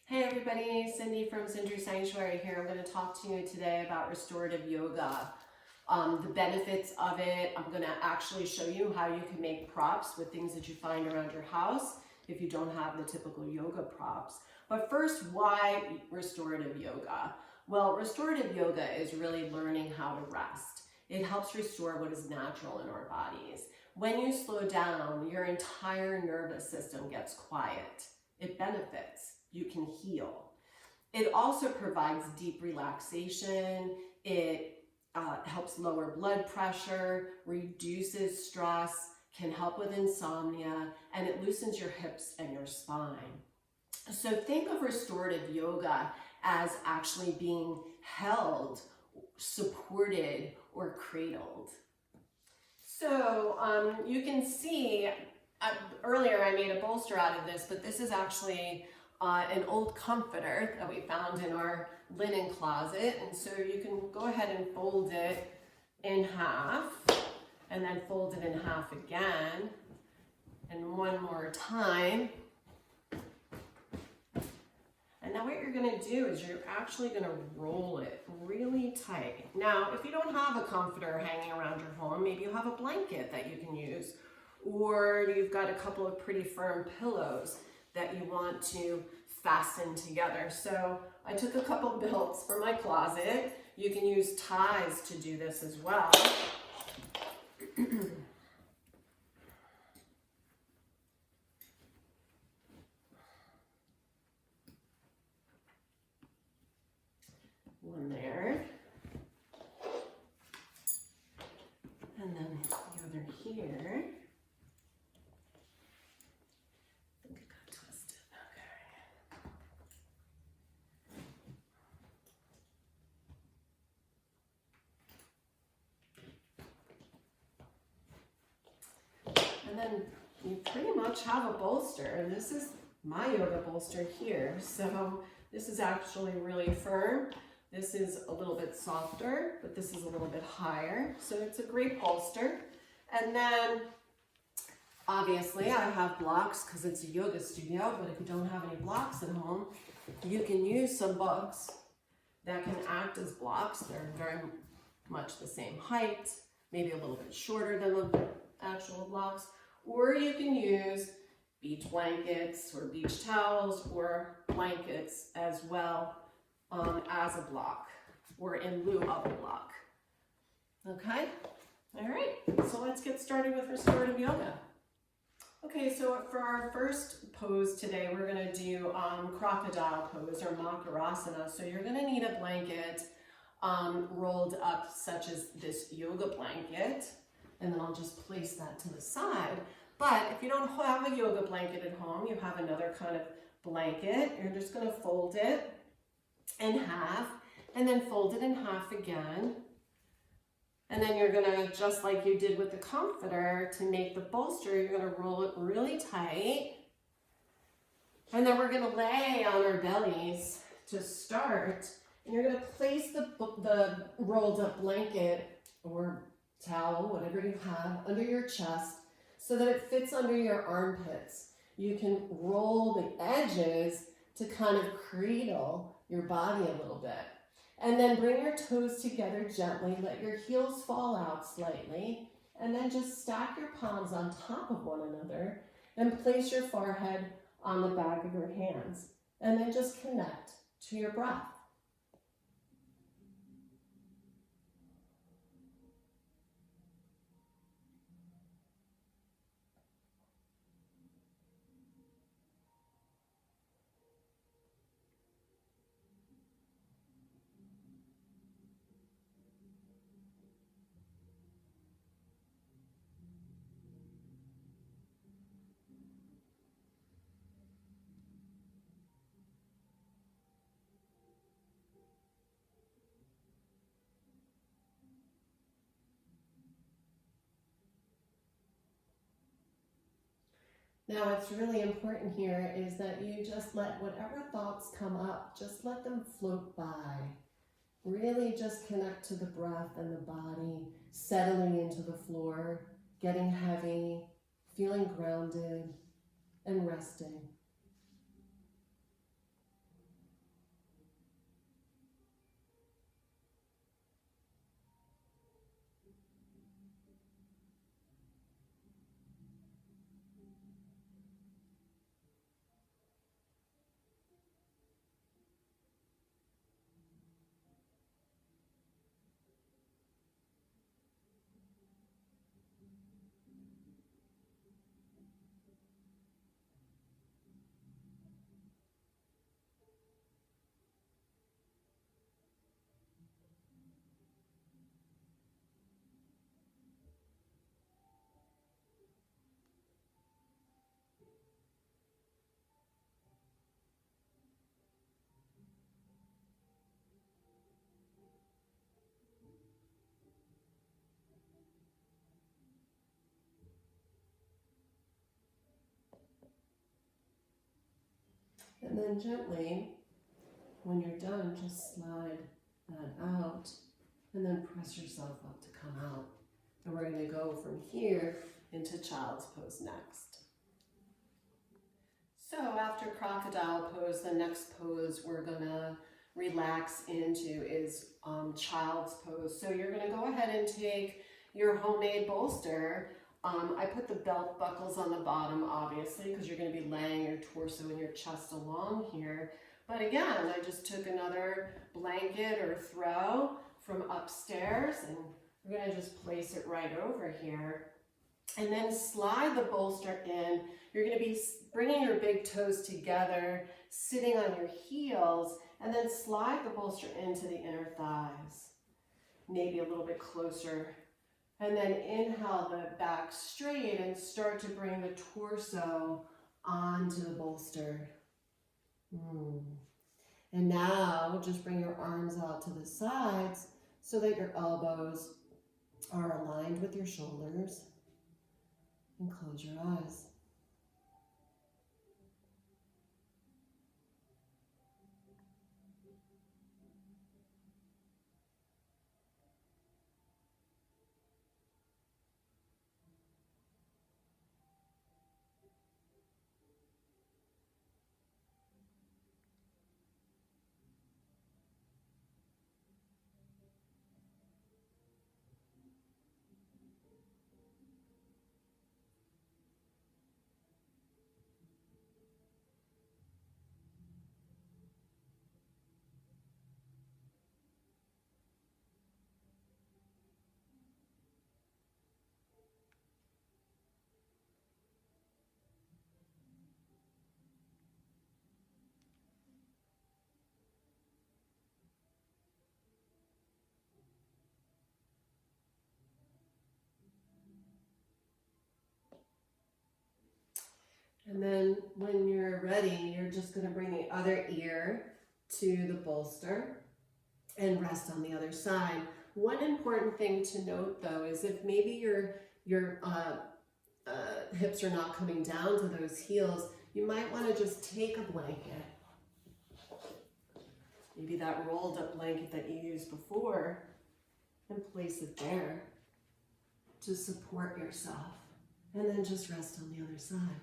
Hey everybody, Cindy from Cindy Sanctuary here. I'm going to talk to you today about restorative yoga, the benefits of it. I'm going to actually show you how you can make props with things that you find around your house if you don't have the typical yoga props. But first, why restorative yoga? Well, restorative yoga is really learning how to rest. It helps restore what is natural in our bodies. When you slow down, your entire nervous system gets quiet. It benefits. You can heal. It also provides deep relaxation. It helps lower blood pressure, reduces stress, can help with insomnia, and it loosens your hips and your spine. So think of restorative yoga as actually being held, supported, or cradled. So you can see, earlier I made a bolster out of this, but this is actually an old comforter that we found in our linen closet. And so you can go ahead and fold it in half, and then fold it in half again, and one more time. And now what you're gonna do is you're actually gonna roll it really tight. Now, if you don't have a comforter hanging around your home, maybe you have a blanket that you can use, or you've got a couple of pretty firm pillows that you want to fasten together. So I took a couple belts from my closet. You can use ties to do this as well. One there. And then the other here. And then you pretty much have a bolster, and this is my yoga bolster here. So this is actually really firm. This is a little bit softer, but this is a little bit higher. So it's a great bolster. And then obviously I have blocks because it's a yoga studio, but if you don't have any blocks at home, you can use some books that can act as blocks. They're very much the same height, maybe a little bit shorter than the actual blocks. Or you can use beach blankets or beach towels or blankets as well as a block or in lieu of a block. Okay? All right, so let's get started with restorative yoga. Okay, so for our first pose today, we're gonna do Crocodile Pose or Karani. So you're gonna need a blanket rolled up such as this yoga blanket. And then I'll just place that to the side. But if you don't have a yoga blanket at home, you have another kind of blanket. You're just gonna fold it in half and then fold it in half again. And then you're gonna, just like you did with the comforter, to make the bolster, you're gonna roll it really tight. And then we're gonna lay on our bellies to start. And you're gonna place the rolled up blanket or towel, whatever you have, under your chest so that it fits under your armpits. You can roll the edges to kind of cradle your body a little bit. And then bring your toes together gently, let your heels fall out slightly, and then just stack your palms on top of one another and place your forehead on the back of your hands. And then just connect to your breath. Now, what's really important here is that you just let whatever thoughts come up, just let them float by. Really just connect to the breath and the body, settling into the floor, getting heavy, feeling grounded, and resting. And then gently, when you're done, just slide that out and then press yourself up to come out. And we're going to go from here into child's pose next. So after crocodile pose, the next pose we're going to relax into is child's pose. So you're going to go ahead and take your homemade bolster. I put the belt buckles on the bottom, obviously, because you're going to be laying your torso and your chest along here. But again, I just took another blanket or throw from upstairs, and we're going to just place it right over here. And then slide the bolster in. You're going to be bringing your big toes together, sitting on your heels, and then slide the bolster into the inner thighs, maybe a little bit closer. And then inhale the back straight and start to bring the torso onto the bolster. And now just bring your arms out to the sides so that your elbows are aligned with your shoulders. And close your eyes. And then when you're ready, you're just going to bring the other ear to the bolster and rest on the other side. One important thing to note, though, is if maybe your hips are not coming down to those heels, you might want to just take a blanket, maybe that rolled up blanket that you used before, and place it there to support yourself. And then just rest on the other side.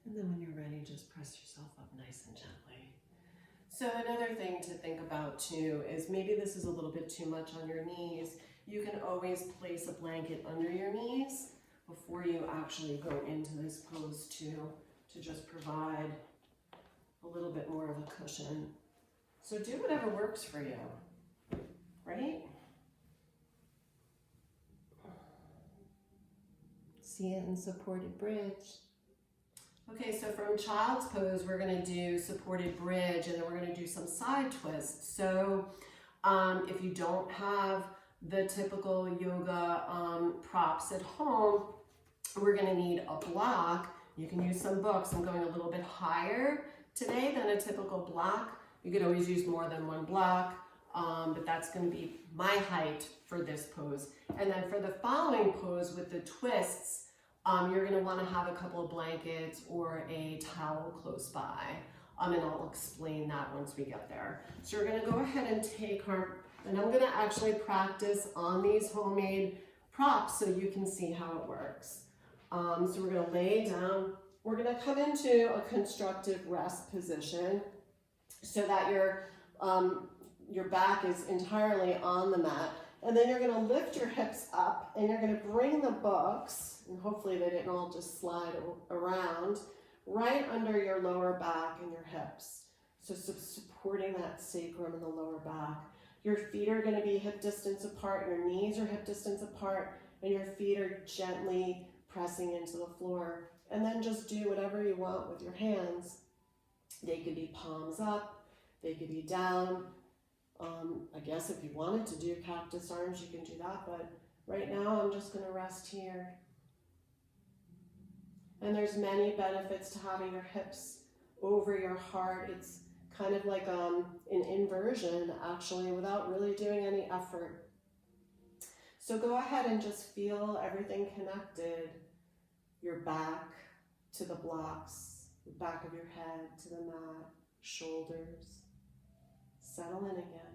And then when you're ready, just press yourself up nice and gently. So another thing to think about too is maybe this is a little bit too much on your knees. You can always place a blanket under your knees before you actually go into this pose too, to just provide a little bit more of a cushion. So do whatever works for you, right? See it in supported bridge. Okay, so from child's pose, we're going to do supported bridge, and then we're going to do some side twists. So if you don't have the typical yoga props at home, we're going to need a block. You can use some books. I'm going a little bit higher today than a typical block. You could always use more than one block, but that's going to be my height for this pose. And then for the following pose with the twists, you're going to want to have a couple of blankets or a towel close by, and I'll explain that once we get there. So we're going to go ahead and take our, and I'm going to actually practice on these homemade props so you can see how it works. So we're going to lay down. We're going to come into a constructive rest position so that your back is entirely on the mat. And then you're going to lift your hips up and you're going to bring the books, and hopefully they didn't all just slide around, right under your lower back and your hips. So supporting that sacrum and the lower back. Your feet are going to be hip distance apart, your knees are hip distance apart, and your feet are gently pressing into the floor. And then just do whatever you want with your hands. They could be palms up, they could be down. I guess if you wanted to do cactus arms, you can do that, but right now I'm just going to rest here. And there's many benefits to having your hips over your heart. It's kind of like an inversion, actually, without really doing any effort. So go ahead and just feel everything connected. Your back to the blocks, the back of your head to the mat, shoulders. Settle in again.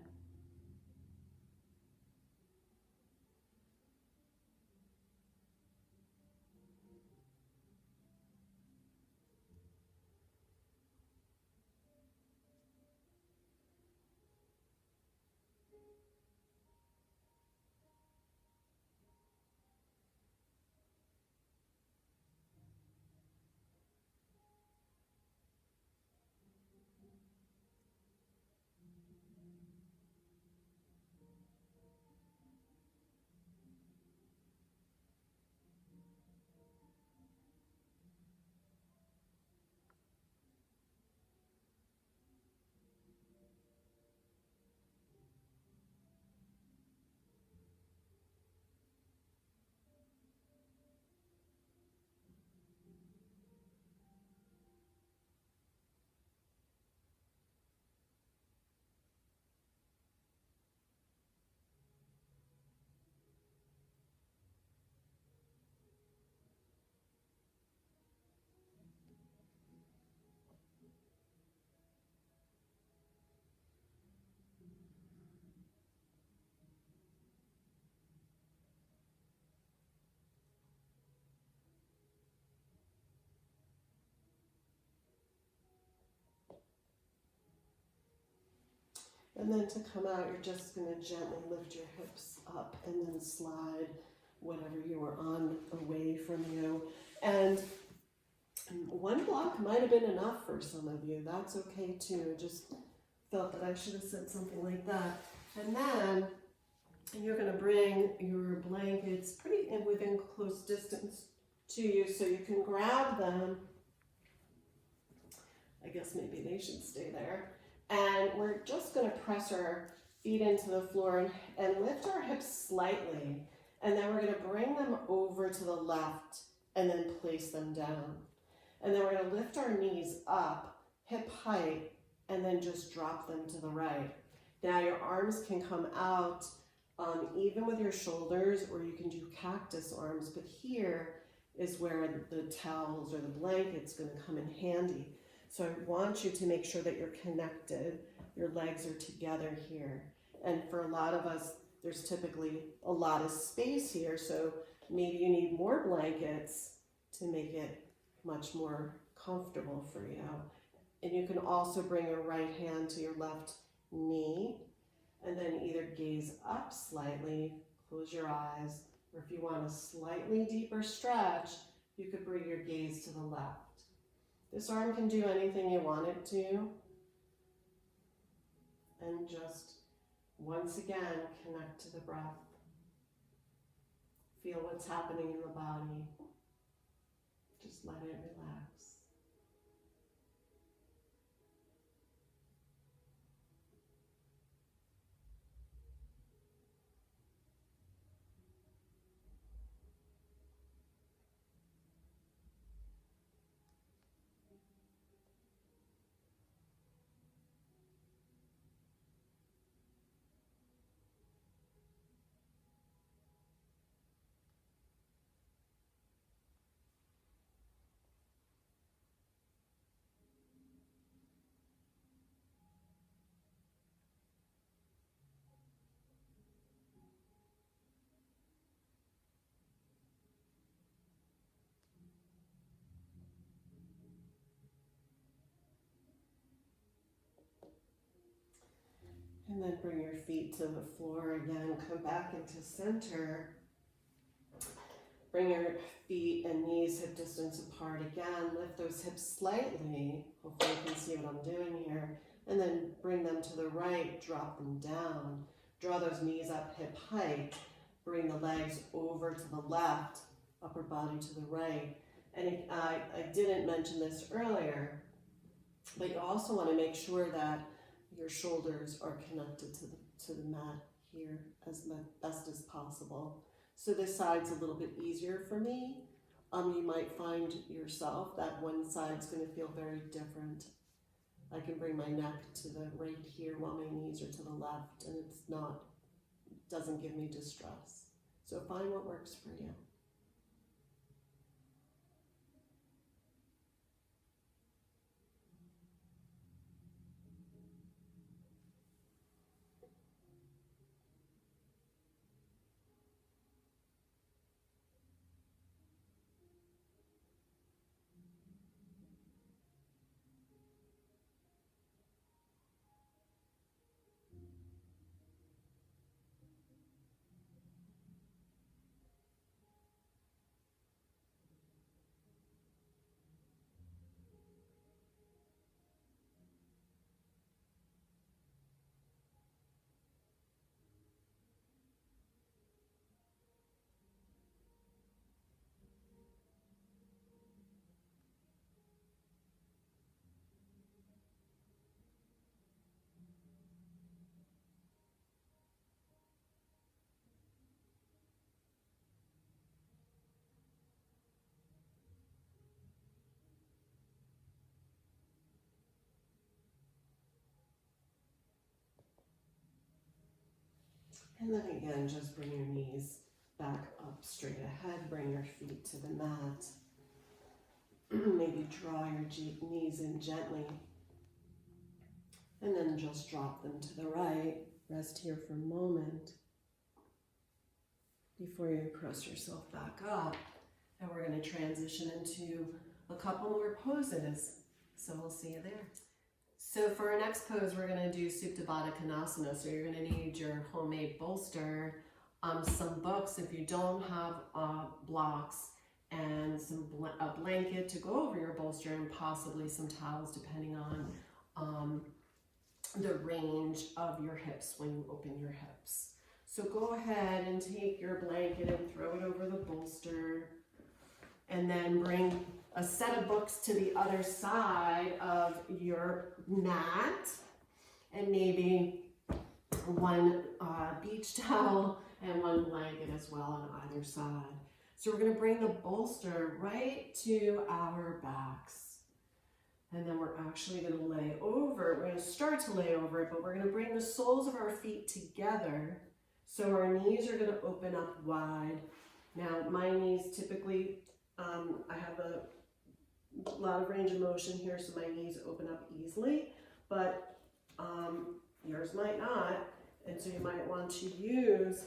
And then to come out, you're just going to gently lift your hips up and then slide whatever you were on away from you. And one block might have been enough for some of you. That's okay too. Just felt that I should have said something like that. And then you're going to bring your blankets pretty within close distance to you so you can grab them. I guess maybe they should stay there. And we're just going to press our feet into the floor and lift our hips slightly. And then we're going to bring them over to the left and then place them down. And then we're going to lift our knees up, hip height, and then just drop them to the right. Now your arms can come out even with your shoulders, or you can do cactus arms. But here is where the towels or the blanket's going to come in handy. So I want you to make sure that you're connected. Your legs are together here. And for a lot of us, there's typically a lot of space here. So maybe you need more blankets to make it much more comfortable for you. And you can also bring your right hand to your left knee and then either gaze up slightly, close your eyes, or if you want a slightly deeper stretch, you could bring your gaze to the left. This arm can do anything you want it to. And just, once again, connect to the breath. Feel what's happening in the body. Just let it relax. And then bring your feet to the floor again. Come back into center. Bring your feet and knees hip distance apart again. Lift those hips slightly. Hopefully you can see what I'm doing here. And then bring them to the right, drop them down. Draw those knees up hip height. Bring the legs over to the left, upper body to the right. And I didn't mention this earlier, but you also want to make sure that your shoulders are connected to the mat here as best as possible. So this side's a little bit easier for me. You might find yourself that one side's going to feel very different. I can bring my neck to the right here while my knees are to the left, and doesn't give me distress. So find what works for you. And then again, just bring your knees back up straight ahead. Bring your feet to the mat. Maybe draw your knees in gently. And then just drop them to the right. Rest here for a moment before you press yourself back up. And we're going to transition into a couple more poses. So we'll see you there. So for our next pose, we're going to do Baddha Konasana. So you're going to need your homemade bolster, some books if you don't have blocks, and a blanket to go over your bolster, and possibly some towels depending on the range of your hips when you open your hips. So go ahead and take your blanket and throw it over the bolster, and then bring a set of books to the other side of your mat, and maybe one beach towel and one blanket as well on either side. So we're going to bring the bolster right to our backs, and then we're actually going to lay over. We're going to start to lay over it, but we're going to bring the soles of our feet together, so our knees are going to open up wide. Now my knees typically, I have a lot of range of motion here, so my knees open up easily, but yours might not, and so you might want to use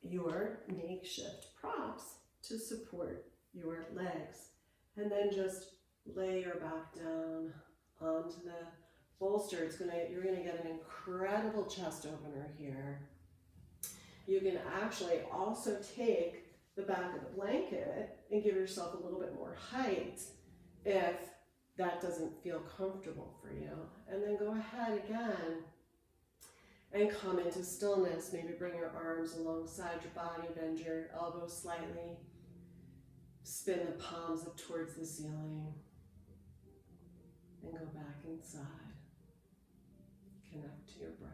your makeshift props to support your legs. And then just lay your back down onto the bolster. You're gonna get an incredible chest opener here. You can actually also take the back of the blanket and give yourself a little bit more height if that doesn't feel comfortable for you. And then go ahead again and come into stillness. Maybe bring your arms alongside your body, bend your elbows slightly, spin the palms up towards the ceiling, and go back inside. Connect to your breath.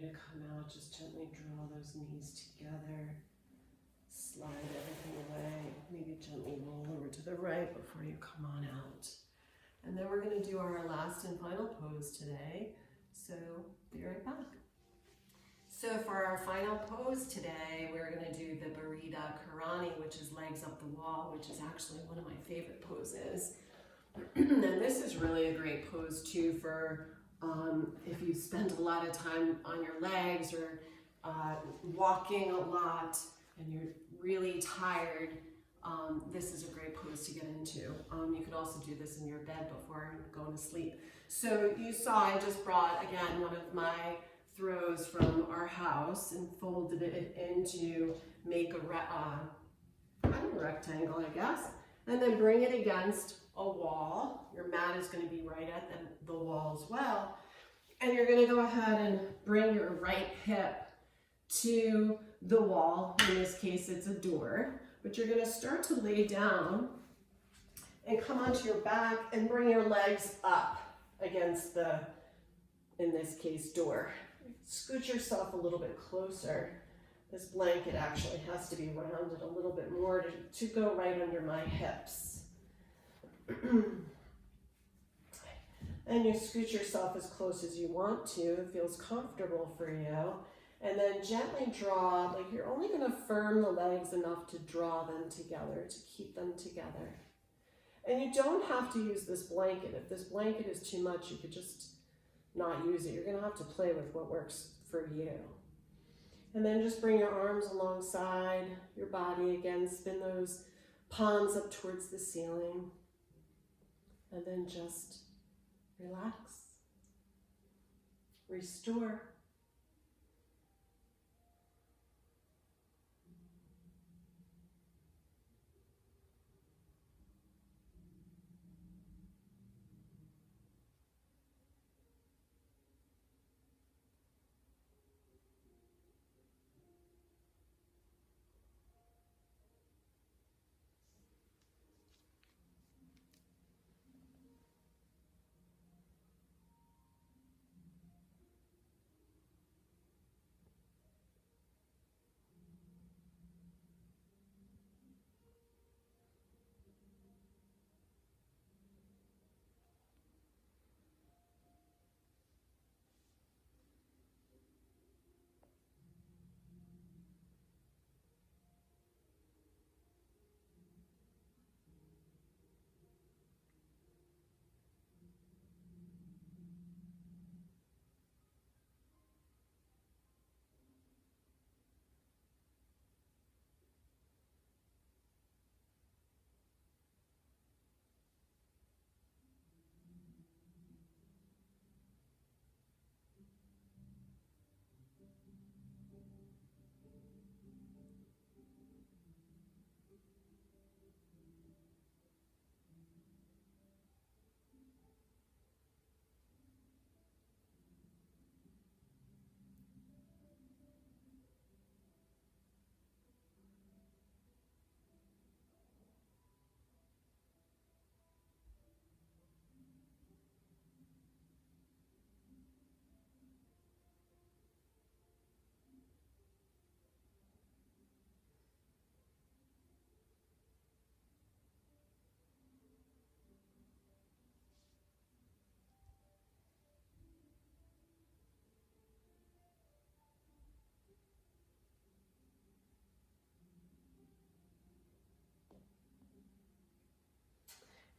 to come out, just gently draw those knees together. Slide everything away. Maybe gently roll over to the right before you come on out. And then we're going to do our last and final pose today. So be right back. So for our final pose today, we're going to do the Baddha Karani, which is legs up the wall, which is actually one of my favorite poses. And this is really a great pose too for if you spend a lot of time on your legs or walking a lot and you're really tired. This is a great pose to get into. You could also do this in your bed before going to sleep. So you saw I just brought, again, one of my throws from our house and folded it into make a kind of a rectangle, I guess. And then bring it against a wall. Your mat is going to be right at the wall as well. And you're going to go ahead and bring your right hip to the wall. In this case, it's a door. But you're going to start to lay down and come onto your back and bring your legs up against the, in this case, door. Scoot yourself a little bit closer. This blanket actually has to be rounded a little bit more to go right under my hips. And you scoot yourself as close as you want to. It feels comfortable for you. And then gently draw, like you're only going to firm the legs enough to draw them together, to keep them together. And you don't have to use this blanket. If this blanket is too much, you could just not use it. You're going to have to play with what works for you. And then just bring your arms alongside your body again. Spin those palms up towards the ceiling. And then just relax. Restore.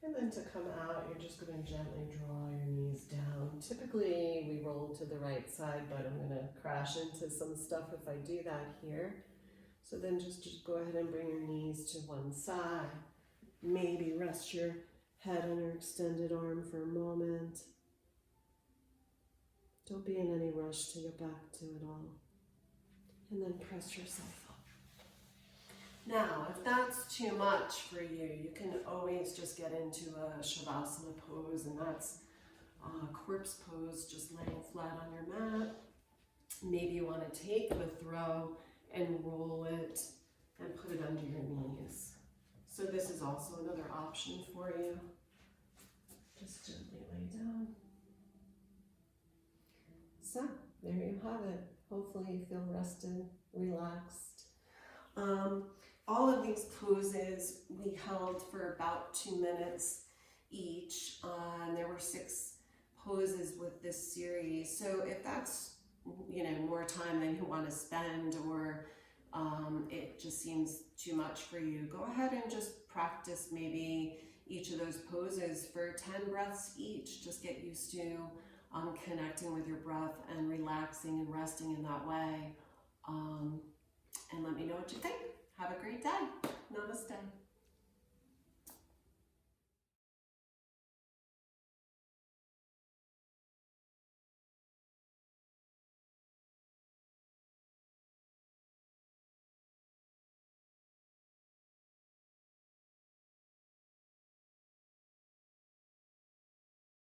And then to come out, you're just going to gently draw your knees down. Typically, we roll to the right side, but I'm going to crash into some stuff if I do that here. So then just go ahead and bring your knees to one side. Maybe rest your head on your extended arm for a moment. Don't be in any rush to get back to it all. And then press yourself up. Now, if that's too much for you, you can always just get into a Shavasana pose, and that's a corpse pose, just laying flat on your mat. Maybe you want to take the throw and roll it and put it under your knees. So this is also another option for you. Just gently lay down. So, there you have it. Hopefully you feel rested, relaxed. All of these poses we held for about 2 minutes each, and there were 6 poses with this series. So if that's, you know, more time than you want to spend, or it just seems too much for you, go ahead and just practice maybe each of those poses for 10 breaths each. Just get used to connecting with your breath and relaxing and resting in that way. And let me know what you think. Have a great day. Namaste.